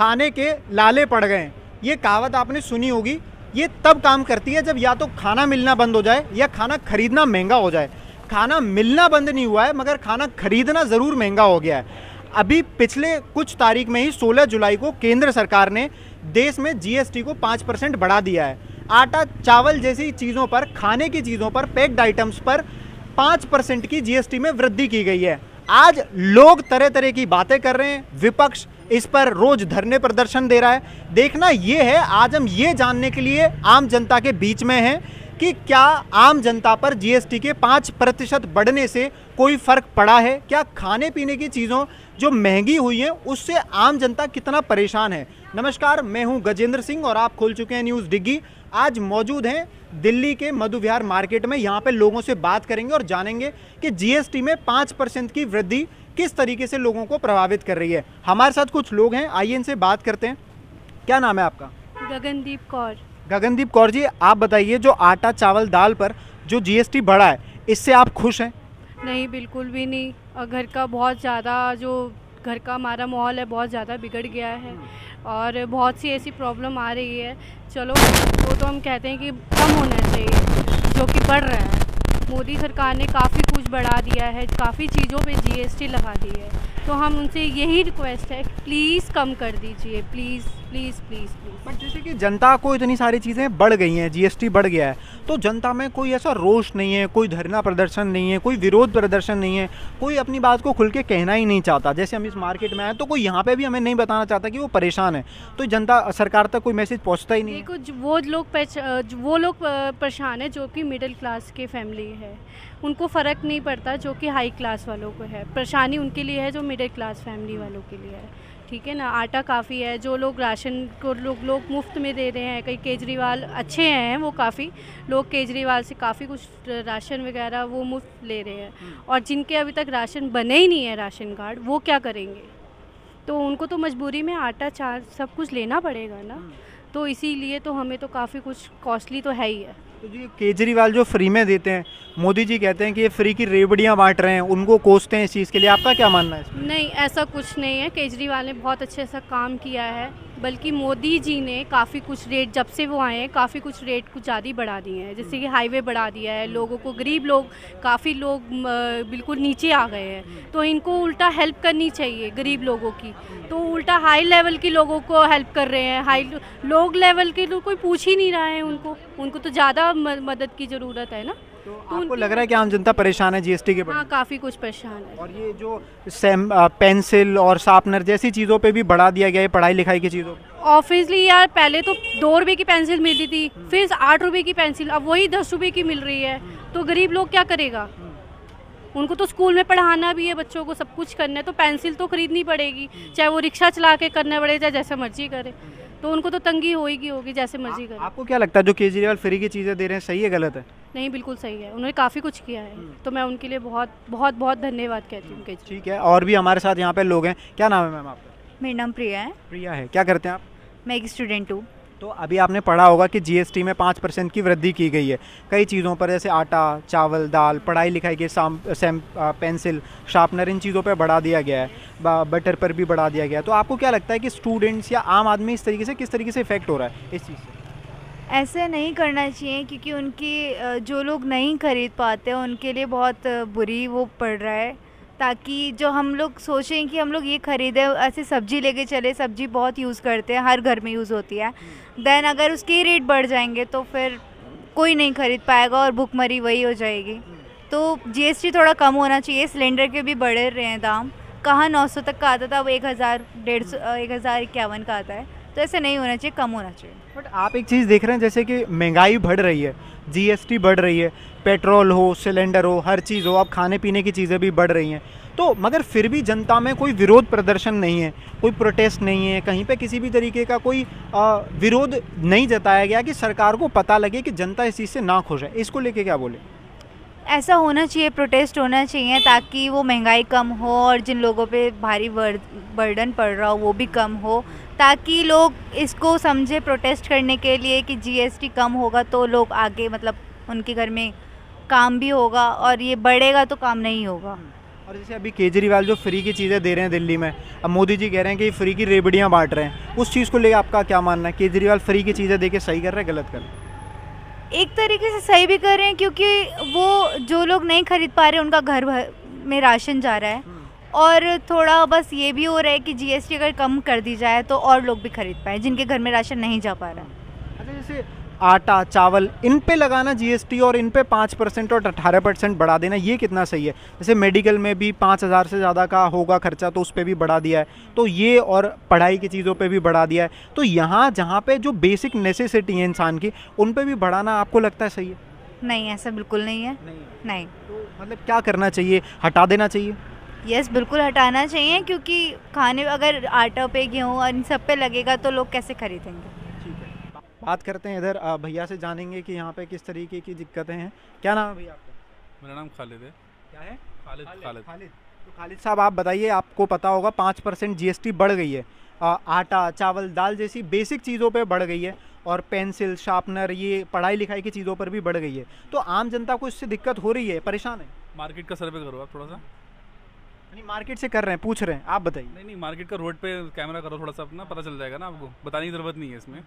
खाने के लाले पड़ गए। ये कहावत आपने सुनी होगी। ये तब काम करती है जब या तो खाना मिलना बंद हो जाए या खाना खरीदना महंगा हो जाए। खाना मिलना बंद नहीं हुआ है, मगर खाना खरीदना ज़रूर महंगा हो गया है। अभी पिछले कुछ तारीख में ही 16 जुलाई को केंद्र सरकार ने देश में जीएसटी को 5% बढ़ा दिया है। आटा चावल जैसी चीज़ों पर, खाने की चीज़ों पर, पैक्ड आइटम्स पर 5% की जीएसटी में वृद्धि की गई है। आज लोग तरह तरह की बातें कर रहे हैं, विपक्ष इस पर रोज धरने प्रदर्शन दे रहा है। देखना ये है, आज हम ये जानने के लिए आम जनता के बीच में हैं कि क्या आम जनता पर जीएसटी के 5% बढ़ने से कोई फर्क पड़ा है। क्या खाने पीने की चीज़ों जो महंगी हुई हैं उससे आम जनता कितना परेशान है। नमस्कार, मैं हूं गजेंद्र सिंह और आप खोल चुके हैं न्यूज़ डिग्गी। आज मौजूद हैं दिल्ली के मधु विहार मार्केट में। यहाँ पे लोगों से बात करेंगे और जानेंगे कि जीएसटी में 5% की वृद्धि किस तरीके से लोगों को प्रभावित कर रही है। हमारे साथ कुछ लोग हैं, आइए इनसे बात करते हैं। क्या नाम है आपका? गगनदीप कौर। गगनदीप कौर जी, आप बताइए, जो आटा चावल दाल पर जो जीएसटी बढ़ा है, इससे आप खुश हैं? नहीं, बिल्कुल भी नहीं। और घर का बहुत ज़्यादा जो घर का हमारा माहौल है बहुत ज़्यादा बिगड़ गया है और बहुत सी ऐसी प्रॉब्लम आ रही है। चलो वो तो हम कहते हैं कि कम होना चाहिए, जो कि बढ़ रहा है। मोदी सरकार ने काफ़ी कुछ बढ़ा दिया है, काफ़ी चीज़ों पे जीएसटी लगा दी है। तो हम उनसे यही रिक्वेस्ट है, प्लीज़ कम कर दीजिए, please please please please. But जैसे कि जनता को इतनी सारी चीज़ें बढ़ गई हैं, जीएसटी बढ़ गया है, तो जनता में कोई ऐसा रोष नहीं है, कोई धरना प्रदर्शन नहीं है, कोई विरोध प्रदर्शन नहीं है, कोई अपनी बात को खुल के कहना ही नहीं चाहता। जैसे हम इस मार्केट में आए तो कोई यहाँ पे भी हमें नहीं बताना चाहता कि वो परेशान है, तो जनता सरकार तक कोई मैसेज पहुँचता ही नहीं। देखो, वो लोग परेशान है जो कि मिडिल क्लास के फैमिली है, उनको फ़र्क नहीं पड़ता। जो कि हाई क्लास वालों को है, परेशानी उनके लिए है जो मिडिल क्लास फैमिली वालों के लिए है। ठीक है ना, आटा काफ़ी है, जो लोग राशन को लोग मुफ्त में दे रहे हैं। कई केजरीवाल अच्छे हैं, वो काफ़ी लोग केजरीवाल से काफ़ी कुछ राशन वगैरह वो मुफ्त ले रहे हैं। और जिनके अभी तक राशन बने ही नहीं है, राशन कार्ड, वो क्या करेंगे? तो उनको तो मजबूरी में आटा चार सब कुछ लेना पड़ेगा ना। तो इसीलिए तो हमें तो काफ़ी कुछ कॉस्टली तो है ही है। तो जी, केजरीवाल जो फ्री में देते हैं, मोदी जी कहते हैं कि ये फ्री की रेवड़ियाँ बांट रहे हैं, उनको कोसते हैं इस चीज़ के लिए, आपका क्या मानना है इसमें? नहीं, ऐसा कुछ नहीं है। केजरीवाल ने बहुत अच्छे सा काम किया है, बल्कि मोदी जी ने काफ़ी कुछ रेट, जब से वो आए हैं काफ़ी कुछ रेट कुछ ज़्यादा ही बढ़ा दिए हैं। जैसे कि हाईवे बढ़ा दिया है, लोगों को, गरीब लोग, काफ़ी लोग बिल्कुल नीचे आ गए हैं। तो इनको उल्टा हेल्प करनी चाहिए गरीब लोगों की। तो उल्टा हाई लेवल के लोगों को हेल्प कर रहे हैं, हाई लोग लेवल के लोग कोई पूछ ही नहीं रहा है उनको तो ज़्यादा मदद की ज़रूरत है ना। तो आपको लग रहा है कि आम जनता परेशान है जीएसटी के बढ़ने? हाँ, काफ़ी कुछ परेशान है। और ये जो पेंसिल और शार्पनर जैसी चीज़ों पे भी बढ़ा दिया गया है, पढ़ाई लिखाई की चीज़ों पे। ऑब्वियसली यार, पहले तो 2 रुपये की पेंसिल मिलती थी, फिर 8 रुपये की पेंसिल, अब वही 10 रुपये की मिल रही है। तो गरीब लोग क्या करेगा? उनको तो स्कूल में पढ़ाना भी है, बच्चों को सब कुछ करना है, तो पेंसिल तो खरीदनी पड़ेगी, चाहे वो रिक्शा चला के करना पड़े, चाहे जैसे मर्जी करे। तो उनको तो तंगी होगी जैसे मर्जी करे। आपको क्या लगता है जो केजरीवाल फ्री की चीज़ें दे रहे हैं, सही है गलत है? नहीं, बिल्कुल सही है, उन्होंने काफ़ी कुछ किया है। तो मैं उनके लिए बहुत बहुत बहुत धन्यवाद कहती हूँ। ठीक है, और भी हमारे साथ यहाँ पे लोग हैं। क्या नाम है मैम आपका? मेरा नाम प्रिया है। प्रिया है, क्या करते हैं आप? मैं एक स्टूडेंट हूँ। तो अभी आपने पढ़ा होगा कि जीएसटी में 5% की वृद्धि की गई है कई चीज़ों पर, जैसे आटा चावल दाल, पढ़ाई लिखाई के पेंसिल शार्पनर, इन चीज़ों पर बढ़ा दिया गया है, बटर पर भी बढ़ा दिया गया है। तो आपको क्या लगता है कि स्टूडेंट्स या आम आदमी इस तरीके से किस तरीके से इफेक्ट हो रहा है इस चीज़ से? ऐसे नहीं करना चाहिए, क्योंकि उनकी जो लोग नहीं खरीद पाते उनके लिए बहुत बुरी वो पड़ रहा है। ताकि जो हम लोग सोचें कि हम लोग ये ख़रीदें, ऐसे सब्ज़ी लेके चले, सब्ज़ी बहुत यूज़ करते हैं, हर घर में यूज़ होती है। देन अगर उसके रेट बढ़ जाएंगे तो फिर कोई नहीं खरीद पाएगा और भुखमरी वही हो जाएगी। तो जीएसटी थोड़ा कम होना चाहिए। सिलेंडर के भी बढ़ रहे हैं दाम, कहाँ 900 तक का आता था, अब 1000, 150, 1051 का आता है। तो ऐसे नहीं होना चाहिए, कम होना चाहिए। बट आप एक चीज़ देख रहे हैं, जैसे कि महंगाई बढ़ रही है, जीएसटी बढ़ रही है, पेट्रोल हो, सिलेंडर हो, हर चीज़ हो, अब खाने पीने की चीज़ें भी बढ़ रही हैं, तो मगर फिर भी जनता में कोई विरोध प्रदर्शन नहीं है, कोई प्रोटेस्ट नहीं है, कहीं पे किसी भी तरीके का कोई विरोध नहीं जताया गया कि सरकार को पता लगे कि जनता इस चीज़ से ना खुश है। इसको लेके क्या बोले? ऐसा होना चाहिए, प्रोटेस्ट होना चाहिए, ताकि वो महंगाई कम हो और जिन लोगों पे भारी बर्डन पड़ रहा हो वो भी कम हो, ताकि लोग इसको समझे प्रोटेस्ट करने के लिए कि जीएसटी कम होगा तो लोग आगे, मतलब उनके घर में काम भी होगा, और ये बढ़ेगा तो काम नहीं होगा। और जैसे अभी केजरीवाल जो फ्री की चीज़ें दे रहे हैं दिल्ली में, अब मोदी जी कह रहे हैं कि फ्री की रेबड़ियाँ बांट रहे हैं, उस चीज़ को लेकर आपका क्या मानना है? केजरीवाल फ्री की चीज़ें दे के सही कर रहे हैं, गलत कर रहे हैं? एक तरीके से सही भी कर रहे हैं, क्योंकि वो जो लोग नहीं खरीद पा रहे उनका घर भर में राशन जा रहा है। और थोड़ा बस ये भी हो रहा है कि जीएसटी अगर कम कर दी जाए तो और लोग भी खरीद पाए जिनके घर में राशन नहीं जा पा रहा है। अच्छा, जैसे आटा चावल इन पे लगाना जीएसटी और इन पे 5% और 18% बढ़ा देना, ये कितना सही है? जैसे मेडिकल में भी 5,000 से ज़्यादा का होगा खर्चा, तो उस पर भी बढ़ा दिया है, तो ये और पढ़ाई की चीज़ों पे भी बढ़ा दिया है, तो यहाँ जहाँ पे जो बेसिक नेसेसिटी है इंसान की, उन पे भी बढ़ाना आपको लगता है सही है? नहीं, ऐसा बिल्कुल नहीं है। नहीं। नहीं। तो मतलब क्या करना चाहिए, हटा देना चाहिए? यस, बिल्कुल हटाना चाहिए, क्योंकि खाने अगर आटा पे गेहूँ और इन सब पे लगेगा तो लोग कैसे खरीदेंगे। ठीक है, बात करते हैं इधर भैया से, जानेंगे कि यहाँ पे किस तरीके की दिक्कतें हैं। क्या नाम है भैया आपका? मेरा नाम खालिद है। क्या है? खालिद। खालिद। तो खालिद साहब आप बताइए, आपको पता होगा 5% जीएसटी बढ़ गई है, आटा चावल दाल जैसी बेसिक चीज़ों पे बढ़ गई है, और पेंसिल शार्पनर ये पढ़ाई लिखाई की चीज़ों पर भी बढ़ गई है, तो आम जनता को इससे दिक्कत हो रही है, परेशान है? मार्केट का सर्वे करो आप थोड़ा सा। नहीं, मार्केट से कर रहे हैं, पूछ रहे हैं, आप बताइए। नहीं, मार्केट का रोड पे कैमरा करो थोड़ा सा अपना, पता चल जाएगा ना आपको, बताने की ज़रूरत नहीं है इसमें।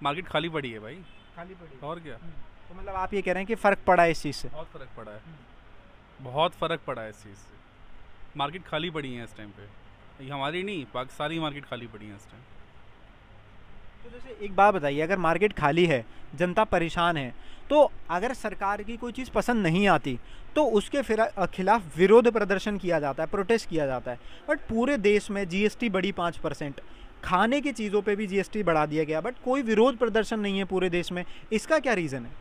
मार्केट खाली पड़ी है भाई, खाली पड़ी और क्या। तो मतलब आप ये कह रहे हैं कि फ़र्क पड़ा है इस चीज़ से? बहुत फ़र्क पड़ा है, बहुत फ़र्क पड़ा है इस चीज़ से। मार्केट खाली पड़ी है इस टाइम पे, ये हमारी नहीं, सारी मार्केट खाली पड़ी है इस टाइम। तो जैसे एक बात बताइए, अगर मार्केट खाली है, जनता परेशान है, तो अगर सरकार की कोई चीज़ पसंद नहीं आती तो उसके खिलाफ विरोध प्रदर्शन किया जाता है, प्रोटेस्ट किया जाता है, बट पूरे देश में जीएसटी बढ़ी 5%, खाने की चीज़ों पे भी जीएसटी बढ़ा दिया गया, बट कोई विरोध प्रदर्शन नहीं है पूरे देश में, इसका क्या रीज़न है?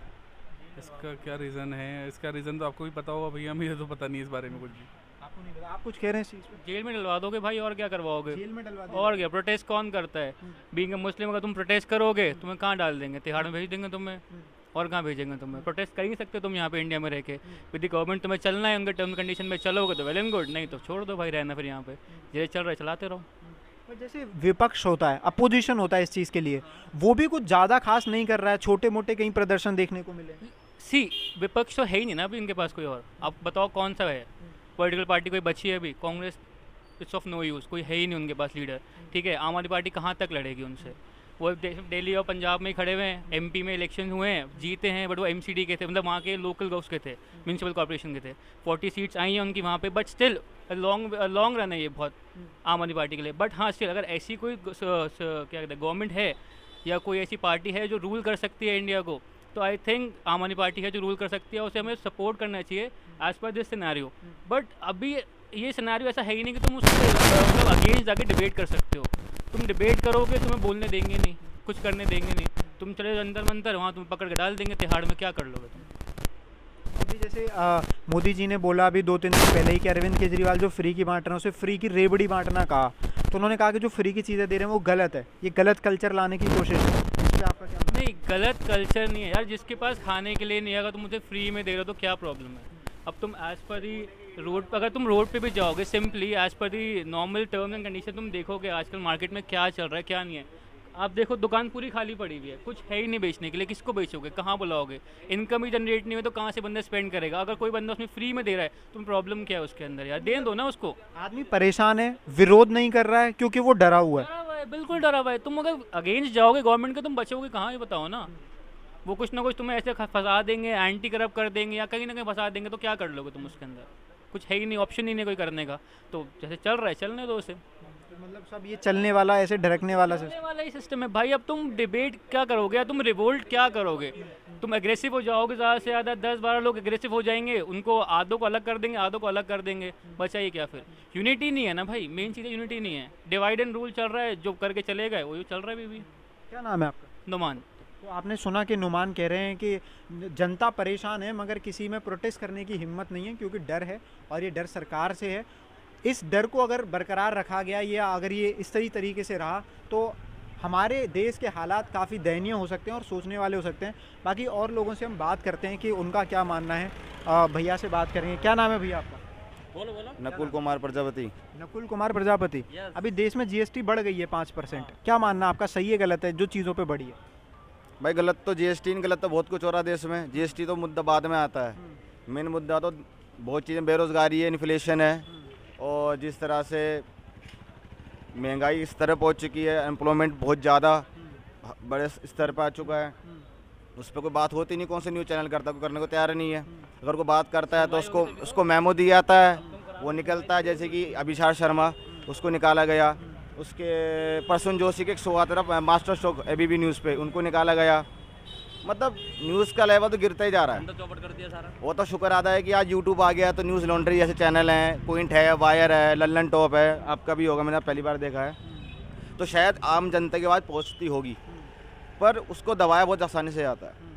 इसका क्या रीज़न है? इसका रीज़न तो आपको भी पता होगा भैया, मुझे तो पता नहीं इस बारे में कुछ भी। आपको नहीं पता? आप कुछ कह रहे हैं इस चीज़ पे? जेल में डलवा दोगे भाई, और क्या करवाओगे? जेल में डलवा और क्या, प्रोटेस्ट कौन करता है? बीइंग अ मुस्लिम अगर तुम प्रोटेस्ट करोगे, तुम्हें कहाँ डाल देंगे? तिहाड़ में भेज देंगे तुम्हें, और कहाँ भेजेंगे तुम्हें? प्रोटेस्ट कर ही नहीं सकते तुम यहाँ पे इंडिया में रह के। विद द गवर्नमेंट तुम्हें चलना है, उनके टर्म कंडीशन में चलोगे तो वेल एंड गुड, नहीं तो छोड़ दो भाई रहना, फिर यहाँ पे जैसे चल रहा है चलाते रहो। पर जैसे विपक्ष होता है, अपोजिशन होता है इस चीज़ के लिए, वो भी कुछ ज़्यादा खास नहीं कर रहा है, छोटे मोटे कहीं प्रदर्शन देखने को मिले। सी विपक्ष तो है ही नहीं ना अभी इनके पास कोई और, आप बताओ कौन सा है पॉलिटिकल पार्टी? कोई बची है अभी? Congress it's of no use, कोई है ही नहीं उनके पास लीडर। ठीक है, आम आदमी पार्टी कहाँ तक लड़ेगी उनसे? वो दिल्ली और पंजाब में ही खड़े हुए हैं, एमपी में इलेक्शन हुए हैं, जीते हैं, बट वो एमसीडी के थे, मतलब वहाँ के लोकल उसके थे, म्यूनसिपल कॉर्पोरेशन के थे। 40 सीट्स आई हैं उनकी वहाँ पे, बट स्टिल लॉन्ग रन है ये बहुत आम आदमी पार्टी के लिए। बट हाँ, स्टिल अगर ऐसी कोई क्या कहते हैं गवर्नमेंट है या कोई ऐसी पार्टी है जो रूल कर सकती है इंडिया को, तो आई थिंक आम आदमी पार्टी है जो रूल कर सकती है, उसे हमें सपोर्ट करना चाहिए as per this scenario. But अभी ये सिनेरियो ऐसा है ही नहीं कि तुम उससे मतलब अगेंस्ट जाके डिबेट कर सकते हो। तुम डिबेट करोगे तुम्हें बोलने देंगे नहीं, कुछ करने देंगे नहीं, तुम चले अंदर मंतर, वहाँ तुम पकड़ के डाल देंगे तिहाड़ में, क्या कर लोगे तुम? अभी जैसे मोदी जी ने बोला अभी 2-3 दिन पहले ही कि अरविंद केजरीवाल जो फ्री की बांट रहे हैं उसे फ्री की रेबड़ी बांटना कहा, तो उन्होंने कहा कि जो फ्री की चीज़ें दे रहे हैं वो गलत है, ये गलत कल्चर लाने की कोशिश है, इस पर आपका क्या? नहीं, गलत कल्चर नहीं है यार, जिसके पास खाने के लिए नहीं है, अगर तुम मुझे फ्री में दे रहे हो तो क्या प्रॉब्लम है? अब तुम एज़ पर दी रोड पर, अगर तुम रोड पे भी जाओगे simply as per the normal terms and condition, तुम देखोगे आजकल मार्केट में क्या चल रहा है क्या नहीं है। आप देखो दुकान पूरी खाली पड़ी हुई है, कुछ है ही नहीं बेचने के लिए, किसको बेचोगे, कहाँ बुलाओगे? इनकम ही जनरेट नहीं हो तो कहाँ से बंदा स्पेंड करेगा? अगर कोई बंदा उसमें फ्री में दे रहा है, तुम प्रॉब्लम क्या है उसके अंदर यार? दे दो ना उसको। आदमी परेशान है, विरोध नहीं कर रहा है क्योंकि वो डरा हुआ है। डरा हुआ है, बिल्कुल डरा हुआ है। तुम अगर अगेंस्ट जाओगे गवर्नमेंट के, तुम बचोगे कहाँ, ये बताओ ना। वो कुछ ना कुछ तुम्हें ऐसे फंसा देंगे, एंटी करप्ट कर देंगे या कहीं ना कहीं फंसा देंगे, तो क्या कर लोगे तुम उसके अंदर? कुछ है ही नहीं, ऑप्शन ही नहीं कोई करने का। तो जैसे चल रहा है चलने दो उसे। मतलब सब ये चलने वाला, ऐसे ढरकने वाला चलने वाला ही सिस्टम है भाई। अब तुम डिबेट क्या करोगे या तुम रिवोल्ट क्या करोगे? तुम एग्रेसिव हो जाओगे, ज़्यादा से ज़्यादा 10-12 लोग एग्रेसिव हो जाएंगे, उनको आधों को अलग कर देंगे, आधों को अलग कर देंगे, बचाइए क्या फिर? यूनिटी नहीं है ना भाई, मेन चीज़ यूनिटी नहीं है, डिवाइड एंड रूल चल रहा है, जो करके चले गए वही चल रहा है अभी भी। क्या नाम है आपका? नुमान। तो आपने सुना कि नुमान कह रहे हैं कि जनता परेशान है मगर किसी में प्रोटेस्ट करने की हिम्मत नहीं है क्योंकि डर है, और ये डर सरकार से है। इस डर को अगर बरकरार रखा गया या अगर ये इस तरीके से रहा तो हमारे देश के हालात काफ़ी दयनीय हो सकते हैं और सोचने वाले हो सकते हैं। बाकी और लोगों से हम बात करते हैं कि उनका क्या मानना है। भैया से बात करेंगे। क्या नाम है भैया आपका? बोलो बोलो। नकुल कुमार प्रजापति। नकुल कुमार प्रजापति। अभी देश में जीएसटी बढ़ गई है 5%, क्या मानना आपका, सही है गलत है जो चीज़ों पे बढ़ी है? भाई गलत तो जीएसटी नहीं, गलत तो बहुत कुछ हो रहा है देश में। जीएसटी तो मुद्दा बाद में आता है, मेन मुद्दा तो बहुत चीज़ें, बेरोज़गारी है, इन्फ्लेशन है, और जिस तरह से महंगाई इस तरह पहुंच चुकी है, एम्प्लॉयमेंट बहुत ज़्यादा बड़े स्तर पर आ चुका है, उस पर कोई बात होती नहीं। कौन से न्यूज़ चैनल करता, कोई करने को तैयार नहीं है। अगर कोई बात करता है तो उसको मेमो दिया जाता है, वो निकलता है। जैसे कि अभिषार शर्मा, उसको निकाला गया। उसके प्रसून जोशी के एक शो आता था मास्टर स्ट्रोक ABP न्यूज़ पे, उनको निकाला गया। मतलब न्यूज़ का लेवल तो गिरता ही जा रहा है। चौपट कर दिया सारा। वो तो शुक्र आता है कि आज यूट्यूब आ गया, तो न्यूज़ लॉन्ड्री जैसे चैनल हैं, क्विंट है, वायर है, लल्लन टॉप है, आपका भी होगा, मैंने पहली बार देखा है। तो शायद आम जनता की आवाज़ पहुँचती होगी, पर उसको दबाया बहुत आसानी से जाता है।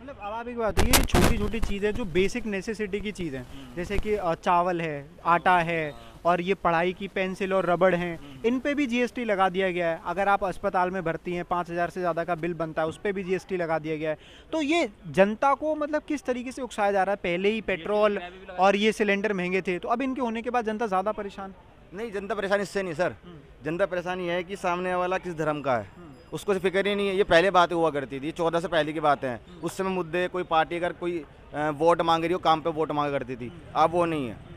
मतलब अब आप एक बात है, ये छोटी छोटी चीज़ें जो बेसिक नेसेसिटी की चीज़ें, जैसे कि चावल है, आटा है, और ये पढ़ाई की पेंसिल और रबड़ हैं, इन पे भी GST लगा दिया गया है। अगर आप अस्पताल में भर्ती हैं, 5,000 से ज़्यादा का बिल बनता है, उस पर भी GST लगा दिया गया है। तो ये जनता को मतलब किस तरीके से उकसाया जा रहा है? पहले ही पेट्रोल और ये सिलेंडर महंगे थे, तो अब इनके होने के बाद जनता ज़्यादा परेशान। नहीं, जनता परेशानी इससे नहीं सर, जनता परेशानी है कि सामने वाला किस धर्म का है, उसको फिक्र ही नहीं है। ये पहले बातें हुआ करती थी, 14 से पहले की बातें हैं। उस समय मुद्दे, कोई पार्टी अगर कोई वोट मांग रही हो, काम पे वोट मांगा करती थी, अब वो नहीं है।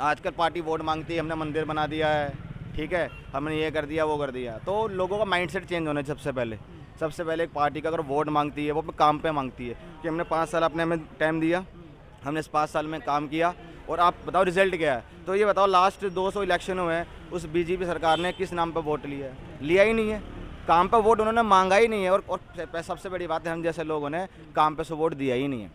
आजकल पार्टी वोट मांगती है, हमने मंदिर बना दिया है, ठीक है, हमने ये कर दिया, वो कर दिया। तो लोगों का माइंडसेट चेंज होना है। सबसे पहले एक पार्टी का अगर वोट मांगती है, वो अपने काम पे मांगती है कि हमने 5 साल अपने हमें टाइम दिया, हमने इस 5 साल में काम किया, और आप बताओ रिजल्ट क्या है। तो ये बताओ, लास्ट 200 इलेक्शन हुए हैं, उस BJP सरकार ने किस नाम पर वोट लिया है? लिया ही नहीं है। काम पे वोट उन्होंने मांगा ही नहीं है। और सबसे बड़ी बात है, हम जैसे लोगों ने काम पे से वोट दिया ही नहीं है।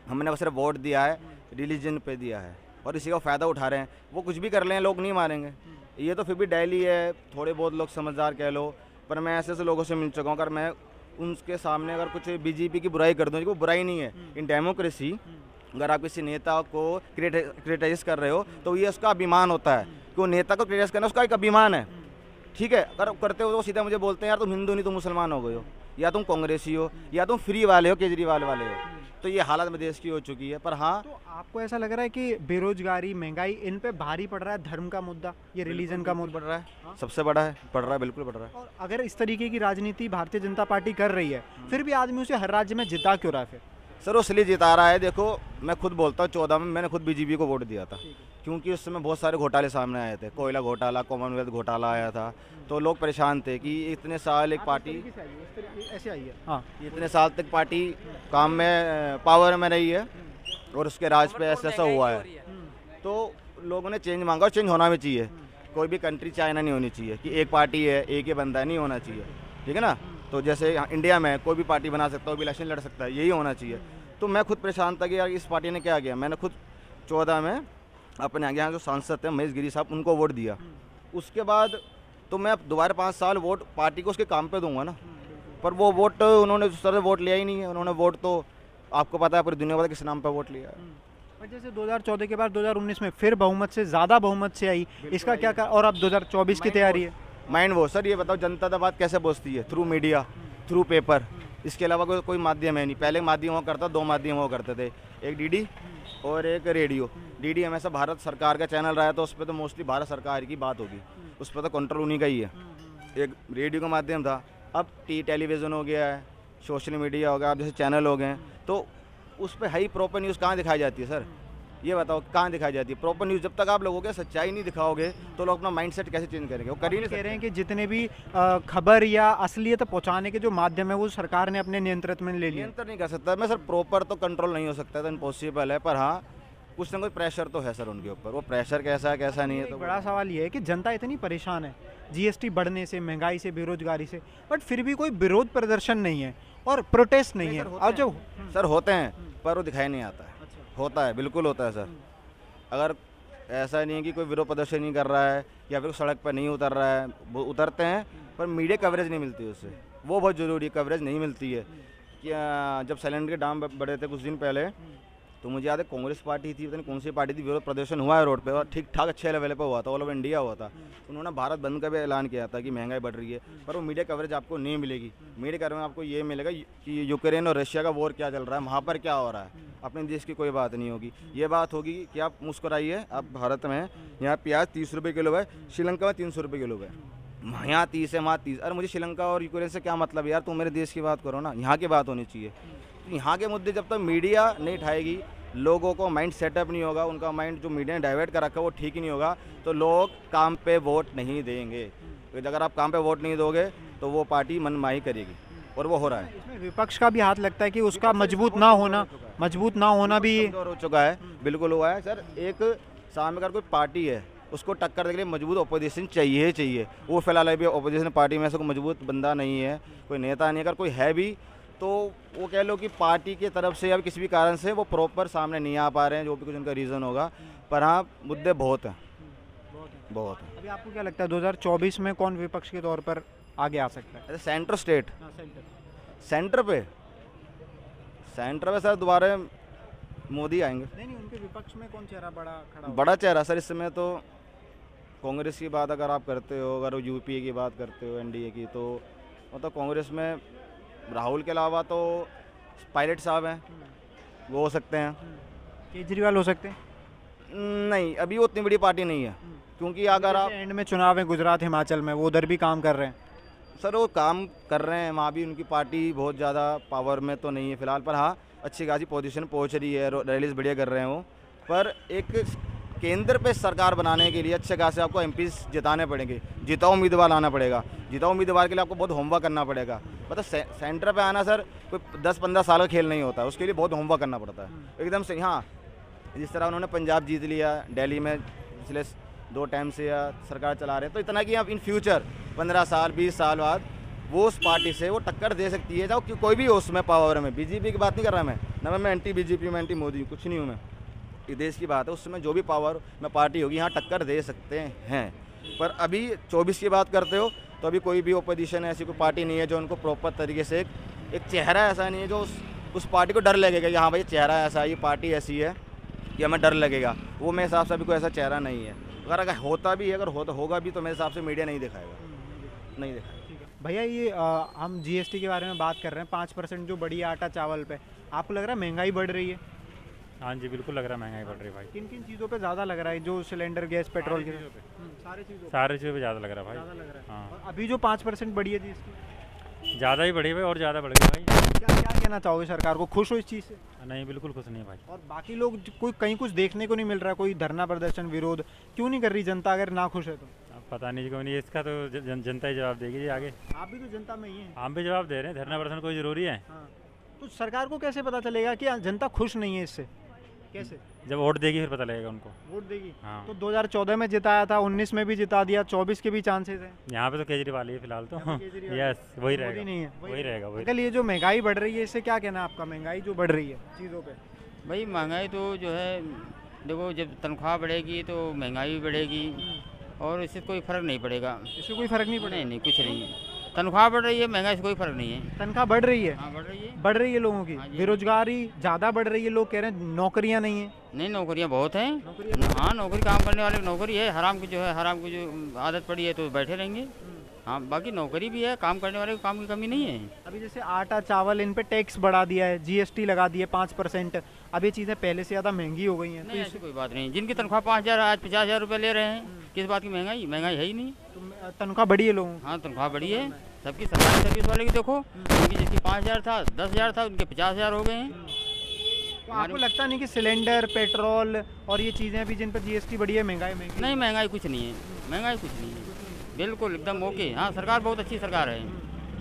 हमने सिर्फ वोट दिया है, रिलीजन पे दिया है, और इसी का फ़ायदा उठा रहे हैं। वो कुछ भी कर लें, लोग नहीं मारेंगे। ये तो फिर भी दिल्ली है, थोड़े बहुत लोग समझदार कह लो, पर मैं ऐसे लोगों से मिल चुका हूँ, अगर मैं उनके सामने अगर कुछ BJP की बुराई कर दूँ, वो बुराई नहीं है। इन डेमोक्रेसी अगर आप किसी नेता को क्रिटिसाइज कर रहे हो, तो ये उसका अभिमान होता है कि वो नेता को क्रिटिसाइज करना उसका एक अभिमान है, ठीक है। अगर करते हो तो सीधा मुझे बोलते हैं, यार तुम हिंदू नहीं, तुम मुसलमान हो गए हो, या तुम कांग्रेसी हो, या तुम फ्री वाले हो, केजरीवाल वाले हो। तो ये हालत में देश की हो चुकी है। पर हाँ, तो आपको ऐसा लग रहा है कि बेरोजगारी, महंगाई, इन पे भारी पड़ रहा है धर्म का मुद्दा, ये रिलीजन का मुद्दा बढ़ रहा है, सबसे बड़ा है, बढ़ रहा है, बिल्कुल बढ़ रहा है। और अगर इस तरीके की राजनीति भारतीय जनता पार्टी कर रही है, फिर भी आदमी उसे हर राज्य में जिता क्यों रहा है फिर? सर वो इसलिए जिता रहा है, देखो मैं खुद बोलता हूँ, 14 में मैंने खुद BJP को वोट दिया था, क्योंकि उस समय बहुत सारे घोटाले सामने आए थे। कोयला घोटाला, कॉमनवेल्थ घोटाला आया था, तो लोग परेशान थे कि इतने साल एक पार्टी ऐसे आई है, हाँ, इतने साल तक पार्टी काम में, पावर में रही है, और उसके राज पे ऐसा हुआ है। तो लोगों ने चेंज मांगा, और चेंज होना भी चाहिए। कोई भी कंट्री चाइना नहीं होनी चाहिए कि एक पार्टी है, एक ही बंदा है, नहीं होना चाहिए, ठीक है ना। तो जैसे इंडिया में कोई भी पार्टी बना सकता है, कोई भी इलेक्शन लड़ सकता है, यही होना चाहिए। तो मैं खुद परेशान था कि यार इस पार्टी ने क्या किया। मैंने खुद 14 में अपने यहाँ जो सांसद थे महेश गिरी साहब, उनको वोट दिया। उसके बाद तो मैं दोबारा 5 साल वोट पार्टी को उसके काम पे दूंगा ना। पर वो वोट उन्होंने उस तरह वोट लिया ही नहीं है। उन्होंने वोट तो आपको पता है पूरी दुनिया पता किस नाम पर वोट लिया है। और जैसे 2014 के बाद 2019 में फिर बहुमत से ज़्यादा बहुमत से आई, इसका क्या और अब 2024 की तैयारी है? माइंड वो सर, ये बताओ जनता तक बात कैसे पहुँचती है? थ्रू मीडिया, थ्रू पेपर, इसके अलावा कोई माध्यम है नहीं। पहले माध्यम हुआ करता, 2 माध्यम हुआ करते थे, एक DD और एक रेडियो। DD हमेशा भारत सरकार का चैनल रहा है, तो उस पर तो मोस्टली भारत सरकार की बात होगी, उस पर तो कंट्रोल उन्हीं का ही है। एक रेडियो का माध्यम था, अब टेलीविज़न हो गया है, सोशल मीडिया हो गया, अब जैसे चैनल हो गए हैं, तो उस पर हाई प्रॉपर न्यूज़ कहाँ दिखाई जाती है सर? ये बताओ कहाँ दिखाई जाती है प्रॉपर न्यूज़? जब तक आप लोगों के सच्चाई नहीं दिखाओगे तो लोग अपना माइंडसेट कैसे चेंज करेंगे? वो कर ही नहीं कह रहे हैं कि जितने भी खबर या असलियत पहुंचाने के जो माध्यम है वो सरकार ने अपने नियंत्रण में ले लिया। नियंत्रण नहीं कर सकता मैं सर, प्रॉपर तो कंट्रोल नहीं हो सकता, तो इम्पॉसिबल है। पर हाँ, कुछ ना कुछ प्रेशर तो है सर उनके ऊपर। वो प्रेशर कैसा है कैसा नहीं है, तो बड़ा सवाल ये है कि जनता इतनी परेशान है GST बढ़ने से, महंगाई से, बेरोजगारी से, बट फिर भी कोई विरोध प्रदर्शन नहीं है और प्रोटेस्ट नहीं है। और जो सर होते हैं पर वो दिखाई नहीं आता है। होता है, बिल्कुल होता है सर। अगर ऐसा नहीं है कि कोई विरोध प्रदर्शन नहीं कर रहा है या फिर सड़क पर नहीं उतर रहा है, वो उतरते हैं पर मीडिया कवरेज नहीं मिलती उससे। वो बहुत ज़रूरी है, कवरेज नहीं मिलती है। क्या जब सिलेंडर के दाम बढ़े थे कुछ दिन पहले, तो मुझे याद है कांग्रेस पार्टी थी, पता नहीं कौन सी पार्टी थी, विरोध प्रदर्शन हुआ है रोड पे और ठीक ठाक अच्छे लेवल पे हुआ था, ऑल ओवर इंडिया हुआ था। उन्होंने भारत बंद का भी ऐलान किया था कि महंगाई बढ़ रही है, पर वो मीडिया कवरेज आपको नहीं मिलेगी। मीडिया कवरेज आपको ये मिलेगा कि यूक्रेन और रशिया का वॉर क्या चल रहा है, वहाँ पर क्या हो रहा है, अपने देश की कोई बात नहीं होगी। ये बात होगी कि आप मुस्कुराइए, आप भारत में यहाँ प्याज 30 रुपये किलो है, श्रीलंका में 300 रुपये किलो है, यहाँ 30 है, वहाँ 30। अरे मुझे श्रीलंका और यूक्रेन से क्या मतलब यार, तुम मेरे देश की बात करो ना, यहाँ की बात होनी चाहिए। यहाँ के मुद्दे जब तक मीडिया नहीं उठाएगी, लोगों को माइंड सेटअप नहीं होगा, उनका माइंड जो मीडिया ने डाइवर्ट कर रखा है वो ठीक ही नहीं होगा, तो लोग काम पे वोट नहीं देंगे। तो अगर आप काम पे वोट नहीं दोगे तो वो पार्टी मनमाही करेगी, और वो हो रहा है। इसमें विपक्ष का भी हाथ लगता है कि उसका मजबूत ना होना भी कमज़ोर हो चुका है, बिल्कुल हुआ है सर। एक सामने अगर कोई पार्टी है उसको टक्कर देने के लिए मजबूत अपोजिशन चाहिए। वो फिलहाल अभी अपोजिशन पार्टी में से कोई मजबूत बंदा नहीं है, कोई नेता नहीं है। अगर कोई है भी तो वो कह लो कि पार्टी की तरफ से या किसी भी कारण से वो प्रॉपर सामने नहीं आ पा रहे हैं, जो भी कुछ उनका रीज़न होगा। पर हाँ, मुद्दे बहुत हैं। अभी आपको क्या लगता है 2024 में कौन विपक्ष के तौर पर आगे आ सकता है? सेंटर स्टेट सेंटर पे सर दोबारा मोदी आएंगे। नहीं, उनके विपक्ष में कौन चेहरा खड़ा बड़ा चेहरा सर इस समय तो कांग्रेस की बात अगर आप करते हो, अगर यूपीए की बात करते हो, एनडीए की, तो मतलब कांग्रेस में राहुल के अलावा तो पायलट साहब हैं, वो हो सकते हैं। केजरीवाल हो सकते हैं? नहीं, अभी वो उतनी बड़ी पार्टी नहीं है, क्योंकि अगर आप एंड में चुनाव है गुजरात हिमाचल में, वो उधर भी काम कर रहे हैं। सर वो काम कर रहे हैं, वहाँ भी उनकी पार्टी बहुत ज़्यादा पावर में तो नहीं है फिलहाल, पर हाँ अच्छी खासी पोजीशन पहुँच रही है, रैलीज बढ़िया कर रहे हैं वो। पर एक केंद्र पे सरकार बनाने के लिए अच्छे खासे आपको एमपीज जिताने पड़ेंगे, जिताऊ उम्मीदवार लाना पड़ेगा। जिताऊ उम्मीदवार के लिए आपको बहुत होमवर्क करना पड़ेगा। मतलब सेंटर पे आना सर कोई 10-15 साल का खेल नहीं होता है, उसके लिए बहुत होमवर्क करना पड़ता है एकदम से। हाँ, जिस तरह उन्होंने पंजाब जीत लिया, दिल्ली में पिछले 2 टाइम से या सरकार चला रहे हैं, तो इतना कि आप इन फ्यूचर 15 साल 20 साल बाद वो उस पार्टी से वो टक्कर दे सकती है, चाहे कोई भी हो उसमें पावर में। बीजेपी की बात नहीं कर रहा मैं मैं एंटी बीजेपी में एंटी मोदी कुछ नहीं हूँ मैं, ये देश की बात है। उस समय जो भी पावर में पार्टी होगी यहाँ टक्कर दे सकते हैं। पर अभी 24 की बात करते हो तो अभी कोई भी ओपोजिशन ऐसी कोई पार्टी नहीं है जो उनको प्रॉपर तरीके से एक चेहरा ऐसा नहीं है जो उस पार्टी को डर लगेगा कि हाँ भाई चेहरा ऐसा है, ये पार्टी ऐसी है कि हमें डर लगेगा। वो मेरे हिसाब से अभी कोई ऐसा चेहरा नहीं है। अगर होता भी है, अगर होगा भी, तो मेरे हिसाब से मीडिया नहीं दिखाएगा, नहीं दिखाएगा। भैया ये हम जीएसटी के बारे में बात कर रहे हैं, 5% जो बढ़ी है आटा चावल पे, आपको लग रहा है महंगाई बढ़ रही है? हाँ जी, बिल्कुल लग रहा है महंगाई बढ़ रही है भाई। किन किन चीज़ों पे ज़्यादा लग रहा है? जो सिलेंडर, गैस, पेट्रोल की सारी चीज़ों पे ज़्यादा लग रहा है भाई। ज़्यादा लग रहा है। हाँ, और अभी जो 5% बढ़ी है जीएसटी, ज़्यादा ही बढ़ी है भाई, और ज़्यादा बढ़ गई भाई। क्या कहना चाहोगे सरकार को? खुश हो इस चीज़ से? नहीं, बिल्कुल खुश नहीं है भाई। और बाकी लोग कोई कहीं कुछ देखने को नहीं मिल रहा, कोई धरना प्रदर्शन विरोध क्यों नहीं कर रही जनता, अगर ना खुश है तो? अब पता नहीं क्यों नहीं, इसका तो जनता ही जवाब देगी जी आगे। आप भी तो जनता में ही हैं। हम भी जवाब दे रहे हैं, धरना प्रदर्शन कोई ज़रूरी है? हाँ, तो सरकार को कैसे पता चलेगा कि जनता खुश नहीं है इससे? कैसे? जब वोट देगी फिर पता लगेगा उनको। वोट देगी? हाँ। तो 2014 में जिताया था, 19 में भी जिता दिया, 24 के भी चांसेस हैं। यहाँ पे तो केजरीवाल ही है फिलहाल तो। केजरीवाल यस, वही मोदी रहेगा। नहीं है। वही रहेगा, वही। अंकल, ये जो महंगाई बढ़ रही है इससे क्या कहना है आपका? महंगाई जो बढ़ रही है चीज़ों पे। भाई महंगाई तो जो है, देखो जब तनख्वाह बढ़ेगी तो महंगाई भी बढ़ेगी, और इससे कोई फ़र्क नहीं पड़ेगा। इससे कोई फ़र्क नहीं पड़ेगा? नहीं, कुछ नहीं है। तनख्वाह बढ़ रही है, महंगाई से कोई फ़र्क नहीं है। तनख्वाह बढ़ रही है? हाँ, बढ़ रही है। बढ़ रही है लोगों की। हाँ जी। बेरोजगारी ज़्यादा बढ़ रही है, लोग कह रहे हैं नौकरियाँ नहीं है। नहीं, नौकरियाँ बहुत हैं। हाँ, नौकरी काम करने वाले नौकरी है। हराम की जो है, हराम की जो आदत पड़ी है तो बैठे रहेंगे। हाँ, बाकी नौकरी भी है, काम करने वाले को काम की कमी नहीं है। अभी जैसे आटा चावल इन पे टैक्स बढ़ा दिया है, जीएसटी लगा दिए 5%। अब ये चीज़ें पहले से ज़्यादा महंगी हो गई हैं। नहीं, ऐसी कोई बात नहीं। जिनकी तनख्वाह 5,000 आज 50,000 रुपये ले रहे हैं, किस बात की महंगाई? महंगाई है ही नहीं। तो तनख्वाह बढ़ी है लोगों की? हाँ, तनख्वाह बढ़ी है सबकी। सरकारी सर्विस वाले की देखो, उनकी जिसकी 5,000 था, 10,000 था, उनके 50,000 हो गए हैं। तो आपको लगता नहीं कि सिलेंडर, पेट्रोल और ये चीज़ें अभी जिन पर जीएसटी बढ़ी है, महंगाई नहीं, महंगाई कुछ नहीं है, महंगाई कुछ नहीं है, बिल्कुल एकदम ओके। हाँ, सरकार बहुत अच्छी सरकार है,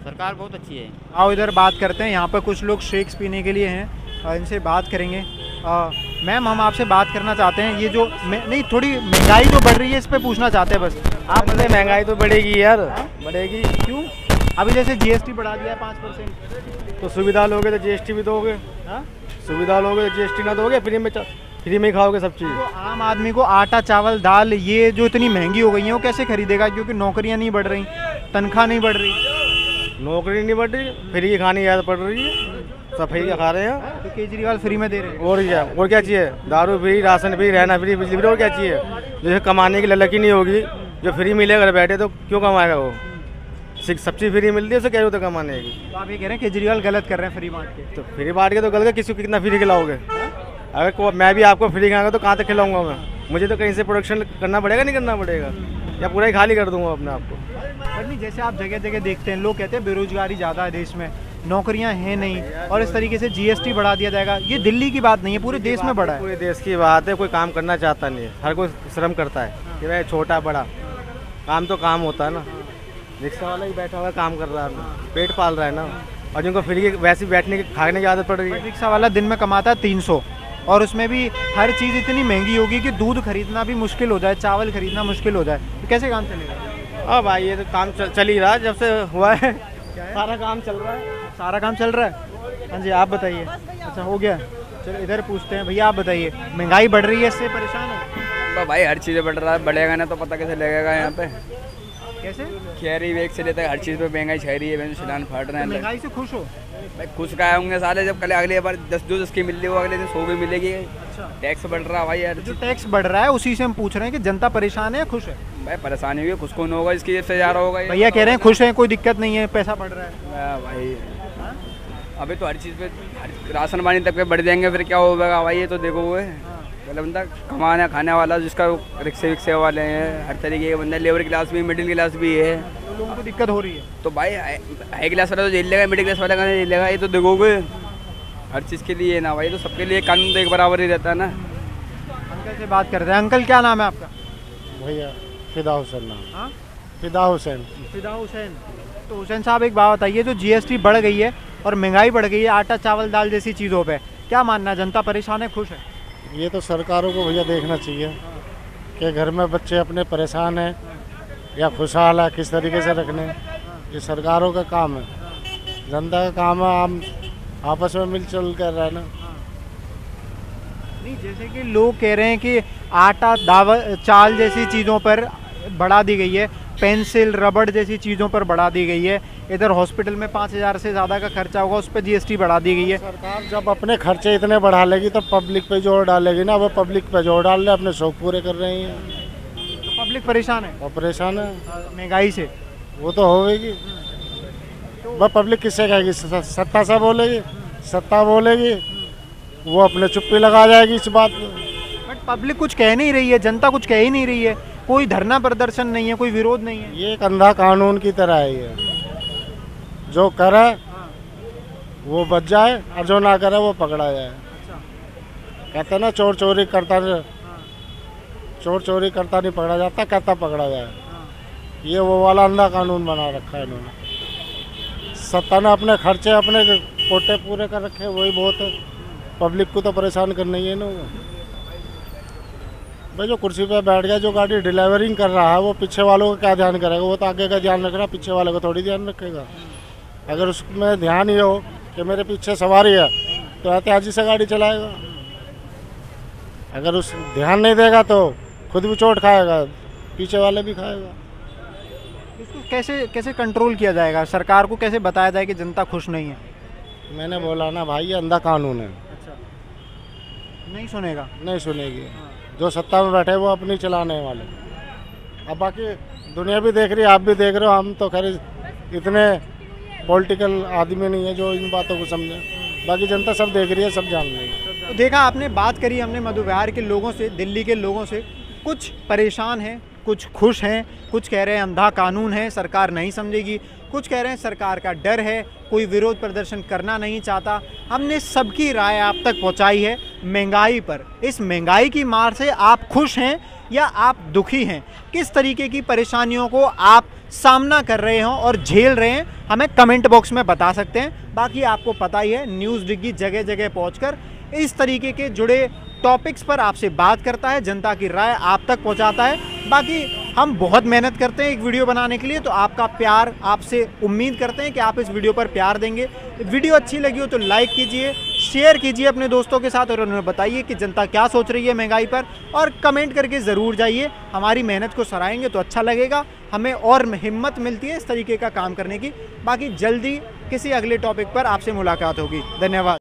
सरकार बहुत अच्छी है। आओ इधर बात करते हैं। यहाँ पर कुछ लोग शेक्स पीने के लिए हैं, इनसे बात करेंगे। मैम, हम आपसे बात करना चाहते हैं, ये जो नहीं थोड़ी महंगाई जो बढ़ रही है इस पर पूछना चाहते हैं बस। आप बोले महंगाई तो बढ़ेगी यार, बढ़ेगी। क्यों? अभी जैसे जीएसटी बढ़ा दिया है 5%, तो सुविधा लोगे तो जीएसटी भी दोगे। हाँ, सुविधा लोगे तो जीएसटी ना दोगे, फ्री में ही खाओगे सब चीज़। तो आम आदमी को आटा चावल दाल ये जो इतनी महंगी हो गई है वो कैसे खरीदेगा? क्योंकि नौकरियां नहीं बढ़ रही, तनख्वाह नहीं बढ़ रही। नौकरी नहीं बढ़ रही, फ्री की खानी याद पड़ रही है, सब फ्री का खा रहे हैं। तो केजरीवाल फ्री में दे रहे हैं। और क्या चाहिए? दारू फ्री, राशन फ्री, रहना फ्री, बिजली फ्री, और क्या चाहिए? जैसे कमाने की ललक ही नहीं होगी, जो फ्री मिलेगा घर बैठे तो क्यों कमाएगा वो? सब चीज़ फ्री मिलती है, उसे कह रहे हो तो कमाने की। तो आप ये कह रहे हैं केजरीवाल गलत कर रहे हैं फ्री बांट के? तो फ्री बांट के तो गलत है, किसी को कितना फ्री खिलाओगे? अगर मैं भी आपको फ्री खाऊंगा तो कहाँ तक खिलाऊंगा मैं? मुझे तो कहीं से प्रोडक्शन करना पड़ेगा, नहीं करना पड़ेगा, या पूरा ही खाली कर दूंगा अपने आप को। पर नहीं, जैसे आप जगह जगह देखते हैं लोग कहते हैं बेरोजगारी ज़्यादा है देश में, नौकरियां हैं नहीं और इस तरीके से जीएसटी बढ़ा दिया जाएगा, ये दिल्ली की बात नहीं है, पूरे देश में बढ़ा है। पूरे देश की बात है, कोई काम करना चाहता नहीं है, हर कोई श्रम करता है कि भाई छोटा बड़ा काम तो काम होता है ना। रिक्शा वाला ही बैठा हुआ काम कर रहा है, पेट पाल रहा है ना, और जिनको फ्री वैसे बैठने की खाने की आदत पड़ रही है। रिक्शा वाला दिन में कमाता है 300 और उसमें भी हर चीज़ इतनी महंगी होगी कि दूध खरीदना भी मुश्किल हो जाए, चावल खरीदना मुश्किल हो जाए, तो कैसे काम चलेगा? हाँ भाई, ये तो काम चल ही रहा है, जब से हुआ है सारा काम चल रहा है। सारा काम चल रहा है। हाँ जी, आप बताइए। अच्छा, हो गया। चलो इधर पूछते हैं, भैया आप बताइए, महंगाई बढ़ रही है, इससे परेशान हो? भाई हर चीज़ बढ़ रहा है, बढ़ेगा ना तो पता कैसे लगेगा यहाँ पे। कैसे? खैरी वेग से लेता है, हर चीज़ पे महंगाई छह रही है, सिलान फाट रहे हैं। महंगाई से खुश हो? भाई खुश का होंगे साले, जब कल अगली बार 10 की मिल रही हो, अगले दिन 100 भी मिलेगी। टैक्स बढ़ रहा है भाई यार, जो टैक्स बढ़ रहा है उसी से हम पूछ रहे हैं कि जनता परेशान है या खुश है? भाई परेशानी हुई, खुश कौन होगा, इसकी से जा रहा होगा। भैया कह रहे हैं खुश है, कोई दिक्कत नहीं है, पैसा बढ़ रहा है। भाई अभी तो हर चीज़ पे राशन पानी तक के बढ़ जाएंगे, फिर क्या होगा भाई? ये तो देखो वो है पहले बंदा कमाने खाने वाला, जिसका रिक्शे विक्से वाले हैं, हर तरीके के बंदा, लेबर क्लास भी, मिडिल क्लास भी है, तो लोगों को दिक्कत हो रही है। तो भाई हाई क्लास वाला तो झेल लेगा, मिडिल क्लास वाला का नहीं झेलेगा। ये तो देखोगे हर चीज़ के लिए ना भाई, तो सबके लिए कानून तो एक बराबर ही रहता है ना। अंकल से बात करते हैं। अंकल क्या नाम है आपका? भैया फिदा हुसैन नाम। हाँ, फिदा हुसैन। फिदा हुसैन। तो हुसैन साहब एक बात बताइए, जो जीएसटी बढ़ गई है और महंगाई बढ़ गई है आटा चावल दाल जैसी चीज़ों पे, क्या मानना है, जनता परेशान है खुश है? ये तो सरकारों को भैया देखना चाहिए कि घर में बच्चे अपने परेशान हैं या खुशहाल है, किस तरीके से रखने। ये सरकारों का काम है, जनता का काम है हम आपस में मिलजुल कर रहे हैं ना। नहीं, जैसे कि लोग कह रहे हैं कि आटा दावल चाल जैसी चीज़ों पर बढ़ा दी गई है, पेंसिल रबड़ जैसी चीज़ों पर बढ़ा दी गई है, इधर हॉस्पिटल में 5,000 से ज़्यादा का खर्चा होगा, उस पर जीएसटी बढ़ा दी गई है। सरकार जब अपने खर्चे इतने बढ़ा लेगी तो पब्लिक पे जोर डालेगी ना, वो पब्लिक पे जोर डाल रहे, अपने शौक पूरे कर रही हैं, तो पब्लिक परेशान है। और परेशान है महंगाई से, वो तो होगी। वह पब्लिक किससे कहेगी? सत्ता से बोलेगी, सत्ता बोलेगी, वो अपने चुप्पी लगा जाएगी इस बात पर। बट पब्लिक कुछ कह नहीं रही है, जनता कुछ कह ही नहीं रही है, कोई धरना प्रदर्शन नहीं है, कोई विरोध नहीं है। ये एक अंधा कानून की तरह है, ये जो करे वो बच जाए और जो ना करे वो पकड़ा जाए। कहते ना चोर चोरी करता नहीं पकड़ा जाता, कहता पकड़ा जाए। ये वो वाला अंधा कानून बना रखा है इन्होंने। सत्ता ने अपने खर्चे अपने कोटे पूरे कर रखे, वही बहुत है, पब्लिक को तो परेशान करना ही है ना। भाई जो कुर्सी पे बैठ गया, जो गाड़ी डिलीवरिंग कर रहा है, वो पीछे वालों का क्या ध्यान करेगा? वो तो आगे का ध्यान रख रहा है, पीछे वाले को थोड़ी ध्यान रखेगा। अगर उसमें ध्यान ही हो कि मेरे पीछे सवारी है तो एहतियाती से गाड़ी चलाएगा। अगर उस ध्यान नहीं देगा तो खुद भी चोट खाएगा, पीछे वाले भी खाएगा। इसको कैसे कंट्रोल किया जाएगा? सरकार को कैसे बताया जाए कि जनता खुश नहीं है? मैंने बोला ना भाई, ये अंधा कानून है। अच्छा, नहीं सुनेगा? नहीं सुनेगी। जो सत्ता में बैठे वो अपनी चलाने वाले। अब बाकी दुनिया भी देख रही है, आप भी देख रहे हो, हम तो खैर इतने पॉलिटिकल आदमी नहीं है जो इन बातों को समझे, बाकी जनता सब देख रही है, सब जान रही है। तो देखा आपने, बात करी हमने मधुविहार के लोगों से, दिल्ली के लोगों से, कुछ परेशान हैं, कुछ खुश हैं, कुछ कह रहे हैं अंधा कानून है, सरकार नहीं समझेगी, कुछ कह रहे हैं सरकार का डर है, कोई विरोध प्रदर्शन करना नहीं चाहता। हमने सबकी राय आप तक पहुंचाई है महंगाई पर। इस महंगाई की मार से आप खुश हैं या आप दुखी हैं? किस तरीके की परेशानियों को आप सामना कर रहे हो और झेल रहे हैं, हमें कमेंट बॉक्स में बता सकते हैं। बाकी आपको पता ही है, न्यूज़ डिग्गी जगह जगह पहुंचकर इस तरीके के जुड़े टॉपिक्स पर आपसे बात करता है, जनता की राय आप तक पहुंचाता है। बाकी हम बहुत मेहनत करते हैं एक वीडियो बनाने के लिए, तो आपका प्यार, आपसे उम्मीद करते हैं कि आप इस वीडियो पर प्यार देंगे। वीडियो अच्छी लगी हो तो लाइक कीजिए, शेयर कीजिए अपने दोस्तों के साथ, और उन्हें बताइए कि जनता क्या सोच रही है महंगाई पर, और कमेंट करके ज़रूर जाइए। हमारी मेहनत को सराहेंगे तो अच्छा लगेगा, हमें और हिम्मत मिलती है इस तरीके का काम करने की। बाकी जल्दी किसी अगले टॉपिक पर आपसे मुलाकात होगी। धन्यवाद।